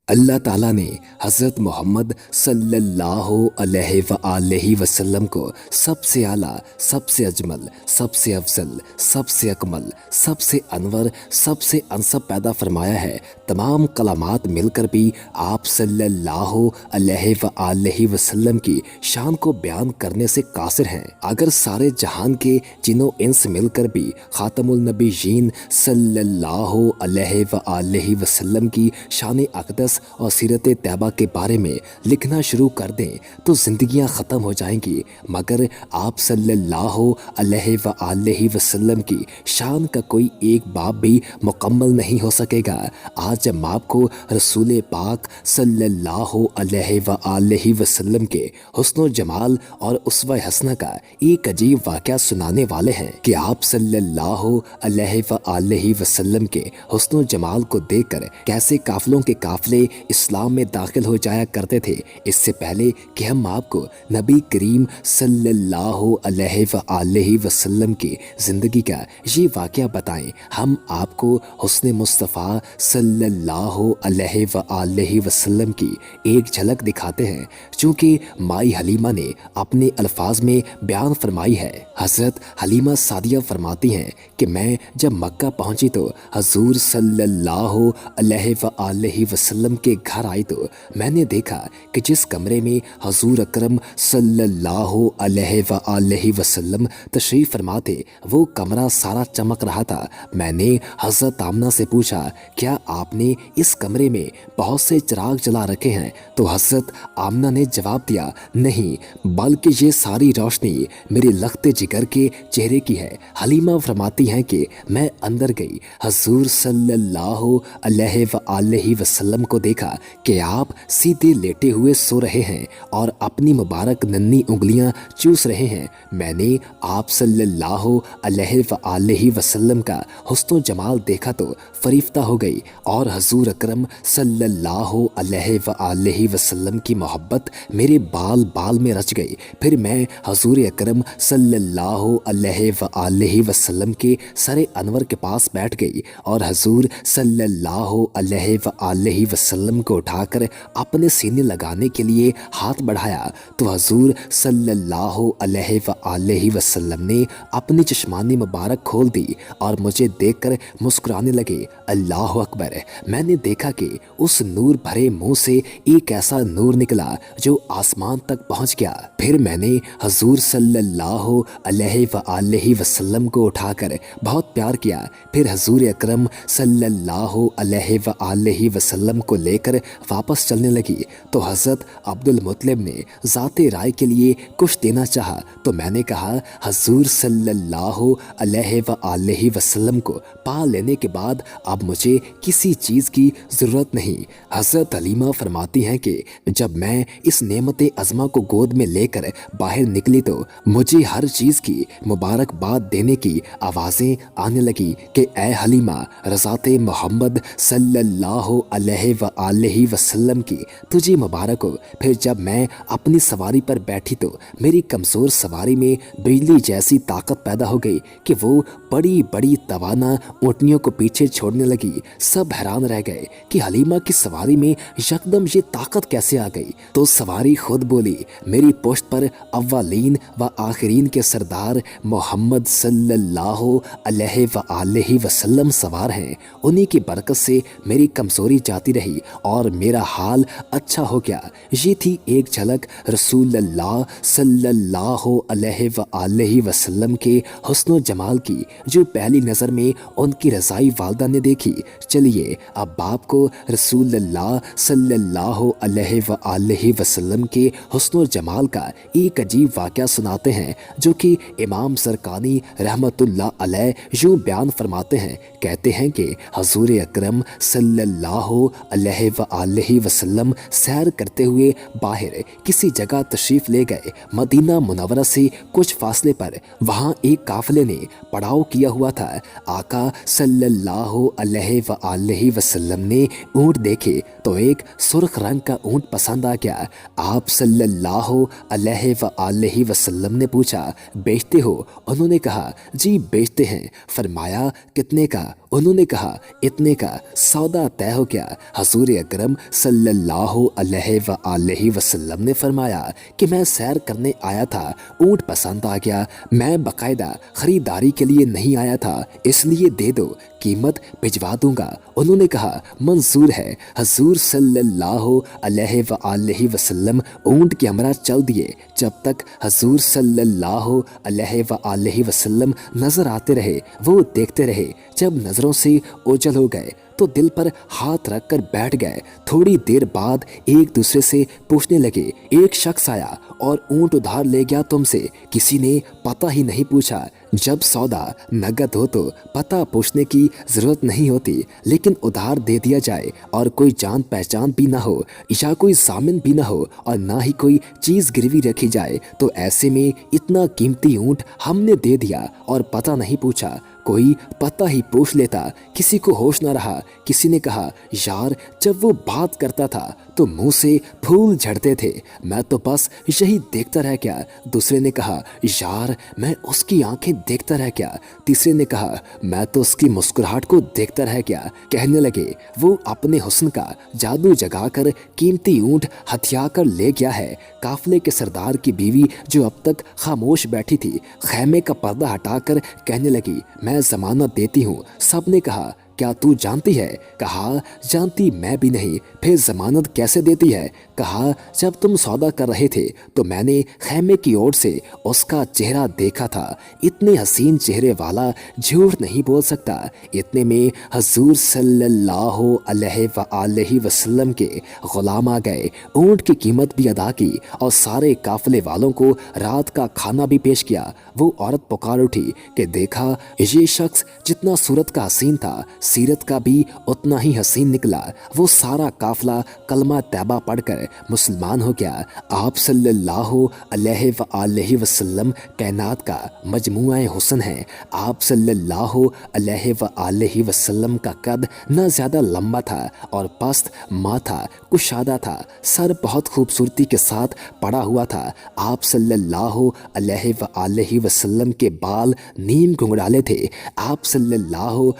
اللہ تعالیٰ نے حضرت محمد صلی اللہ علیہ وآلہ وسلم کو سب سے اعلیٰ، سب سے اجمل، سب سے افضل، سب سے اکمل، سب سے انور، سب سے انسب پیدا فرمایا ہے۔ تمام کلمات مل کر بھی آپ صلی اللہ علیہ وآلہ وسلم کی شان کو بیان کرنے سے قاصر ہیں۔ اگر سارے جہان کے جن و انس مل کر بھی خاتم النبیین صلی اللہ علیہ وآلہ وسلم کی شان اقدس اور سیرت طیبہ کے بارے میں لکھنا شروع کر دیں تو زندگیاں ختم ہو جائیں گی، مگر آپ صلی اللہ علیہ وآلہ وسلم کی شان کا کوئی ایک باب بھی مکمل نہیں ہو سکے گا۔ آج ہم آپ کو رسول پاک صلی اللہ علیہ وآلہ وسلم کے حسن و جمال اور اسوہ حسنہ کا ایک عجیب واقعہ سنانے والے ہیں کہ آپ صلی اللہ علیہ وآلہ وسلم کے حسن و جمال کو دیکھ کر کیسے قافلوں کے قافلے اسلام میں داخل ہو جایا کرتے تھے۔ اس سے پہلے کہ ہم آپ کو نبی کریم صلی اللہ علیہ وآلہ وسلم کی زندگی کا یہ واقعہ بتائیں، ہم آپ کو حسن مصطفیٰ صلی اللہ علیہ وآلہ وسلم کی ایک جھلک دکھاتے ہیں، چونکہ مائی حلیمہ نے اپنے الفاظ میں بیان فرمائی ہے۔ حضرت حلیمہ سعدیہ فرماتی ہیں کہ میں جب مکہ پہنچی تو حضور صلی اللہ علیہ وآلہ وسلم کے گھر آئی تو میں نے دیکھا کہ جس کمرے میں حضور اکرم صلی اللہ علیہ وآلہ وسلم تشریف فرما تھے وہ کمرہ سارا چمک رہا تھا۔ میں نے حضرت آمنہ سے پوچھا، کیا آپ نے اس کمرے میں بہت سے چراغ جلا رکھے ہیں؟ تو حضرت آمنہ نے جواب دیا، نہیں، بلکہ یہ ساری روشنی میرے لخت جگر کے چہرے کی ہے۔ حلیمہ فرماتی ہیں کہ میں اندر گئی، حضور صلی اللہ علیہ وآلہ وسلم کو دیکھا کہ آپ سیدھے لیٹے ہوئے سو رہے ہیں اور اپنی مبارک ننھی انگلیاں چوس رہے ہیں۔ میں نے آپ صلی اللہ علیہ وآلہ وسلم کا حسن و جمال دیکھا تو فریفتہ ہو گئی اور حضور اکرم صلی اللہ علیہ وآلہ وسلم کی محبت میرے بال بال میں رچ گئی۔ پھر میں حضور اکرم صلی اللہ علیہ وآلہ وسلم کے سر انور کے پاس بیٹھ گئی اور حضور صلی اللہ علیہ وآلہ وسلم کو اٹھا کر اپنے سینے لگانے کے لیے ہاتھ بڑھایا تو حضور صلی اللہ علیہ وآلہ وسلم نے اپنی چشمانی مبارک کھول دی اور مجھے دیکھ کر مسکرانے لگے۔ اللہ اکبر! میں نے دیکھا کہ اس نور بھرے منہ سے ایک ایسا نور نکلا جو آسمان تک پہنچ گیا۔ پھر میں نے حضور صلی اللہ علیہ وآلہ وسلم کو اٹھا کر بہت پیار کیا۔ پھر حضور اکرم صلی اللہ علیہ وآلہ وسلم کو لے کر واپس چلنے لگی تو حضرت عبد المطلب نے ذات رائے کے لیے کچھ دینا چاہا تو میں نے کہا، حضور صلی اللہ علیہ وآلہ وسلم کو پا لینے کے بعد اب مجھے کسی چیز کی ضرورت نہیں۔ حضرت حلیمہ فرماتی ہیں کہ جب میں اس نعمت عظمہ کو گود میں لے کر باہر نکلی تو مجھے ہر چیز کی مبارکباد دینے کی آوازیں آنے لگی کہ اے حلیمہ، رضات محمد صلی اللہ علیہ وآلہ وسلم کی تجھے مبارک ہو۔ پھر جب میں اپنی سواری پر بیٹھی تو میری کمزور سواری میں بجلی جیسی طاقت پیدا ہو گئی کہ وہ بڑی بڑی توانا اونٹنیوں کو پیچھے چھوڑنے لگی۔ سب حیران رہ گئے کہ حلیمہ کی سواری میں یکدم یہ طاقت کیسے آ گئی؟ تو سواری خود بولی، میری پشت پر اولین و آخرین کے سردار محمد صلی اللہ علیہ وآلہ وسلم سوار ہیں، انہی کی برکت سے میری کمزوری جاتی رہی اور میرا حال اچھا ہو گیا۔ یہ تھی ایک جھلک رسول اللہ صلی اللہ علیہ وآلہ وسلم کے حسن و جمال کی جو پہلی نظر میں ان کی رضائی والدہ نے دیکھی۔ چلیے اب آپ کو رسول اللہ صلی اللہ علیہ وآلہ وسلم کے حسن و جمال کا ایک عجیب واقعہ سناتے ہیں جو کہ امام سرکانی رحمت اللہ علیہ یوں بیان فرماتے ہیں۔ کہتے ہیں کہ حضور اکرم صلی اللہ علیہ وآلہ وسلم سیر کرتے ہوئے باہر کسی جگہ تشریف لے گئے۔ مدینہ منورہ سے کچھ فاصلے پر وہاں ایک قافلے نے پڑاؤ کیا ہوا تھا۔ آقا صلی اللہ علیہ وآلہ وسلم نے اونٹ دیکھے तो एक सुर्ख रंग का ऊंट पसंद आ गया। आप सल्लल्लाहु अलैहि वसल्लम ने पूछा, बेचते हो? उन्होंने कहा, जी बेचते हैं। फरमाया, कितने का? उन्होंने कहा, इतने का। सौदा तय हो गया। हजूर अकरम सल्लल्लाहु अलैहि वसल्लम ने फरमाया कि मैं सैर करने आया था, ऊंट पसंद आ गया, मैं बाकायदा खरीदारी के लिए नहीं आया था, इसलिए दे दो, कीमत भिजवा दूंगा। उन्होंने कहा, मंजूर है। हजूर सल्लल्लाहु अलैहि वसल्लम ऊंट की हमरा चल दिए। जब तक हजूर सल्लल्लाहु अलैहि वसल्लम नजर आते रहे वो देखते रहे। जब नजरों से ओझल हो गए तो दिल पर हाथ रखकर बैठ गए। थोड़ी देर बाद एक दूसरे से पूछने लगे, एक शख्स आया और ऊंट उधार ले गया तुमसे, किसी ने पता ही नहीं पूछा। जब सौदा नगद हो तो पता पूछने की जरूरत नहीं होती, लेकिन उधार दे दिया जाए और कोई जान पहचान भी ना हो या कोई जामिन भी ना हो और ना ही कोई चीज गिरवी रखी जाए, तो ऐसे में इतना कीमती ऊंट हमने दे दिया और पता नहीं पूछा। कोई पता ही पूछ लेता, किसी को होश न रहा। किसी ने कहा, यार जब वो बात करता था तो मुंह से फूल झड़ते थे, मैं तो बस यही देखता रह गया। दूसरे ने कहा, यार मैं उसकी आंखें देखता रह गया। तीसरे ने कहा, मैं तो उसकी मुस्कुराहट को देखता रह गया। कहने लगे, वो अपने हुस्न का जादू जगाकर कीमती ऊंट हथिया कर ले गया है। काफले के सरदार की बीवी जो अब तक खामोश बैठी थी, खैमे का पर्दा हटाकर कहने लगी, मैं जमानत देती हूँ। सब ने कहा, क्या तू जानती है? कहा, जानती मैं भी नहीं। फिर जमानत कैसे देती है? कहा, जब तुम सौदा कर रहे थे तो मैंने खैमे की ओर से उसका चेहरा देखा था। इतने हसीन चेहरे वाला झूठ नहीं बोल सकता। इतने में हजूर सल्लल्लाहु अलैहि वसल्लम के गुलाम आ गए। ऊंट की कीमत भी अदा की और सारे काफले वालों को रात का खाना भी पेश किया। वो औरत पुकार उठी कि देखा, ये शख्स जितना सूरत का हसीन था, सीरत का भी उतना ही हसीन निकला। वो सारा काफला कलमा तैबा पढ़कर मुसलमान हो गया। आप सल्लल्लाहु अलैहि वसल्लम कायनात का मजमुआ हुस्न है। आप सल्लल्लाहु अलैहि वसल्लम का कद न ज्यादा लंबा था और पस्त माथा कुशादा था। सर बहुत खूबसूरती के साथ पड़ा हुआ था। आप सल्लल्लाहु अलैहि वसल्लम के बाल नीम घुंघराले थे। आप सल्लल्लाहु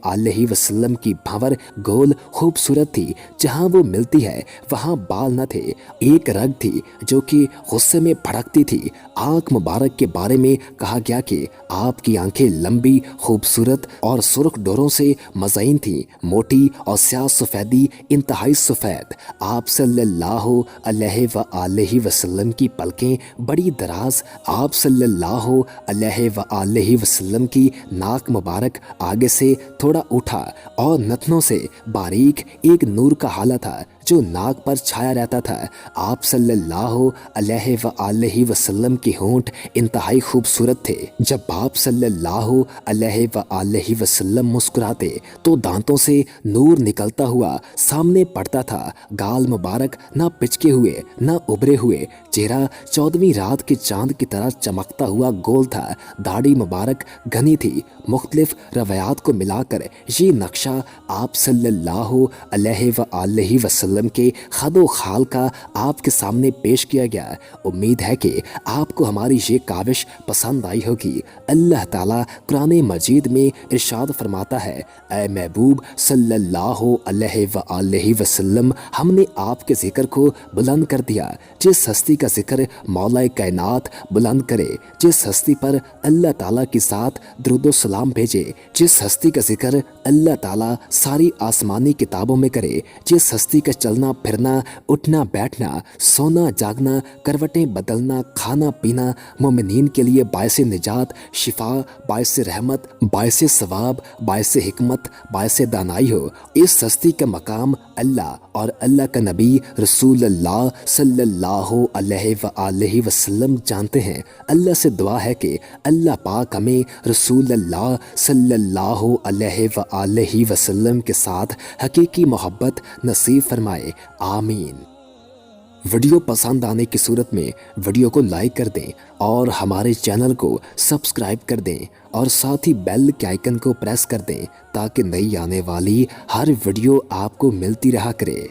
अलैहि वसल्लम की भंवर गोल खूबसूरत थी। जहां वो मिलती है वहां बाल न थे। एक रग थी जो कि गुस्से में भड़कती थी। आंख मुबारक के बारे में कहा गया कि आपकी आंखें लंबी, खूबसूरत और सुर्ख डोरों से मज़ईन थी, मोटी और स्याह सफ़ेदी इंतहाई सफ़ेद। आप सल्लल्लाहु अलैहि वसल्लम की पलकें बड़ी दराज। आप सल्लल्लाहु अलैहि वसल्लम की नाक मुबारक आगे से थोड़ा उठा और नथनों से बारीक एक नूर का हाला था जो नाक पर छाया रहता था। आप सल्लल्लाहु अलैहि वसल्लम के होंठ इंतहाई खूबसूरत थे। जब आप सल्लल्लाहु अलैहि वसल्लम मुस्कुराते तो दांतों से नूर निकलता हुआ सामने पड़ता था। गाल मुबारक ना पिचके हुए ना उभरे हुए, चेहरा 14वीं रात के चांद की तरह चमकता हुआ गोल था। दाढ़ी मुबारक घनी थी। मुख्तलिफ रवायात को मिलाकर ये नक्शा आप सल्लल्लाहु अलैहि वसल्लम के खदो खाल का आपके सामने पेश किया गया। उम्मीद है कि आपको हमारी ये काविश पसंद आई होगी। अल्लाह ताला कुरान मजीद में इरशाद फरमाता है, ऐ महबूब सल्लल्लाहु अलैहि वसल्लम, हमने आपके जिक्र को बुलंद कर दिया। जिस हस्ती का जिक्र मौला कायनात बुलंद करे, जिस हस्ती पर अल्लाह ताला के साथ दुरूद सलाम भेजे, जिस हस्ती का जिक्र अल्लाह ताला सारी आसमानी किताबों में करे, जिस हस्ती का चलना फिरना, उठना बैठना, सोना जागना, करवटें बदलना, खाना पीना मोमिनीन के लिए बायस निजात, शिफा, बायस रहमत, बायस सवाब, बायस हिकमत, बायस दानाई हो। इस हस्ती का मकाम अल्लाह और अल्लाह का नबी रसूलुल्लाह सल्लल्लाहु अलैहि वसल्लम जानते हैं। अल्लाह से दुआ है कि अल्लाह पाक हमें रसूलुल्लाह सल्लल्लाहु अलैहि वसल्लम के साथ हकीकी मोहब्बत नसीब फरमाए। आमीन। वीडियो पसंद आने की सूरत में वीडियो को लाइक कर दें और हमारे चैनल को सब्सक्राइब कर दें और साथ ही बेल के आइकन को प्रेस कर दें ताकि नई आने वाली हर वीडियो आपको मिलती रहा करे।